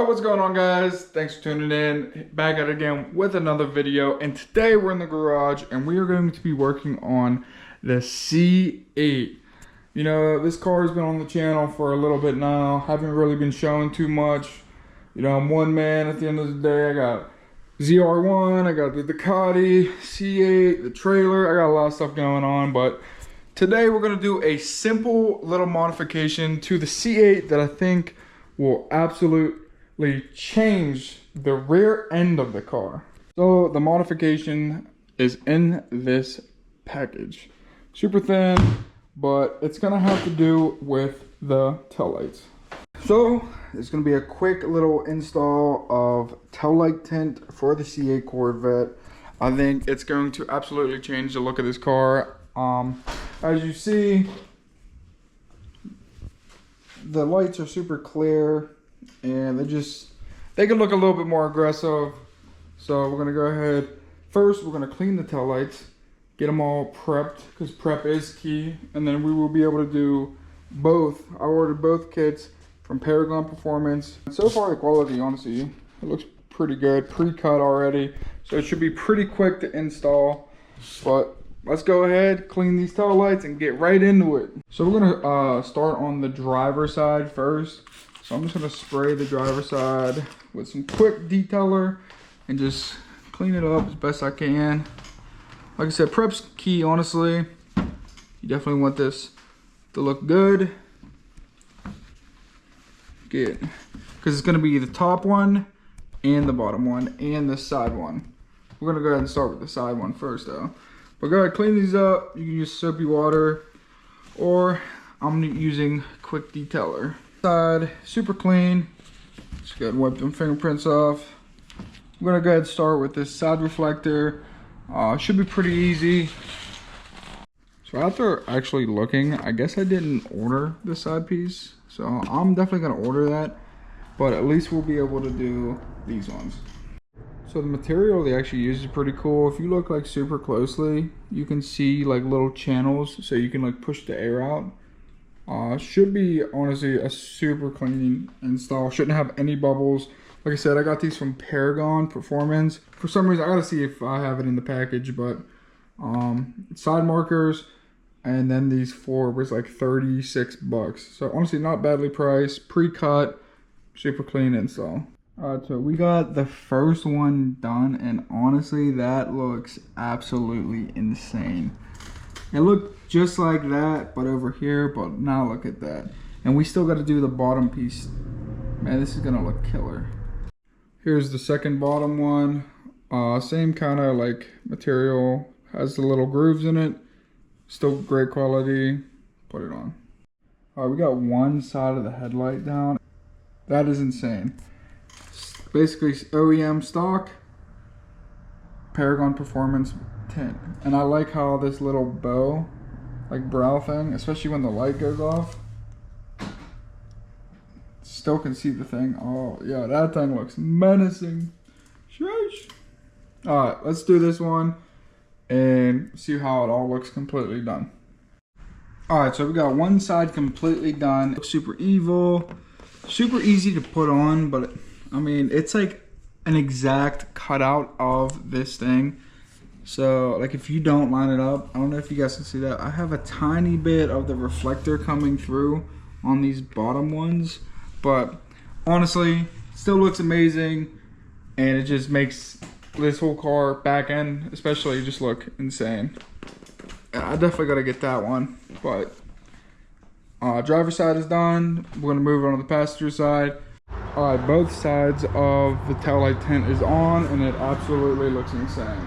Yo, what's going on, guys? Thanks for tuning in. Back at it again with another video, and today we're in the garage and we are going to be working on the C8. You know, this car has been on the channel for a little bit now. Haven't really been showing too much. You know, I'm one man at the end of the day. I got ZR1, I got the Ducati, C8, the trailer. I got a lot of stuff going on, but today we're gonna do a simple little modification to the C8 that I think will absolutely change the rear end of the car. So the modification is in this package. Super thin, but it's gonna have to do with the taillights. So it's gonna be a quick little install of taillight tint for the C8 Corvette. I think it's going to absolutely change the look of this car. As you see, the lights are super clear and they can look a little bit more aggressive. So we're gonna go ahead. First, we're gonna clean the taillights, get them all prepped, because prep is key. And then we will be able to do both. I ordered both kits from Paragon Performance. So far, the quality, honestly, it looks pretty good, pre-cut already. So it should be pretty quick to install, but let's go ahead, clean these tail lights and get right into it. So we're gonna start on the driver side first. So I'm just gonna spray the driver side with some quick detailer and just clean it up as best I can. Like I said, prep's key, honestly. You definitely want this to look good. Good, because it's gonna be the top one and the bottom one and the side one. We're gonna go ahead and start with the side one first though. But go ahead, clean these up. You can use soapy water, or I'm using quick detailer. Side, super clean. Just go ahead and wipe them fingerprints off. I'm gonna go ahead and start with this side reflector. Should be pretty easy. So after actually looking, I guess I didn't order the side piece. So I'm definitely gonna order that, but at least we'll be able to do these ones. So the material they actually use is pretty cool. If you look like super closely, you can see like little channels, so you can like push the air out. Should be honestly a super clean install. Shouldn't have any bubbles. Like I said, I got these from Paragon Performance. For some reason, I gotta see if I have it in the package, but side markers, and then these four was like 36 bucks. So honestly, not badly priced, pre-cut, super clean install. Alright, so we got the first one done, and honestly, that looks absolutely insane. It looked just like that, but over here, but now look at that. And we still got to do the bottom piece. Man, this is gonna look killer. Here's the second bottom one. Same kind of like material, has the little grooves in it. Still great quality. Put it on. Alright, we got one side of the headlight down. That is insane. Basically OEM stock Paragon Performance tint, and I like how this little bow, like brow thing, especially when the light goes off, still can see the thing. Oh yeah, that thing looks menacing. Sheesh. All right, let's do this one and see how it all looks completely done. All right, so we got one side completely done. Looks super evil, super easy to put on, but I mean, it's like an exact cutout of this thing. So like if you don't line it up, I don't know if you guys can see that, I have a tiny bit of the reflector coming through on these bottom ones, but honestly, still looks amazing, and it just makes this whole car back end especially just look insane. I definitely gotta get that one. But driver side is done. We're gonna move on to the passenger side. All right, both sides of the taillight tint is on, and it absolutely looks insane.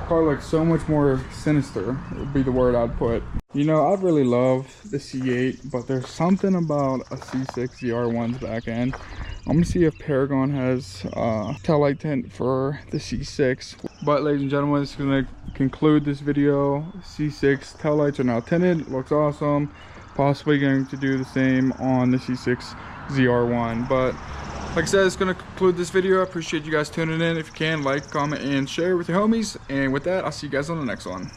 The car looks so much more sinister, would be the word I'd put. You know, I really love the C8, but there's something about a C6 ZR1's back end. I'm gonna see if Paragon has taillight tint for the C6. But ladies and gentlemen, this is gonna conclude this video. C6 taillights are now tinted, looks awesome. Possibly going to do the same on the C6 ZR1, but like I said, it's going to conclude this video. I appreciate you guys tuning in. If you can, like, comment, and share with your homies. And with that, I'll see you guys on the next one.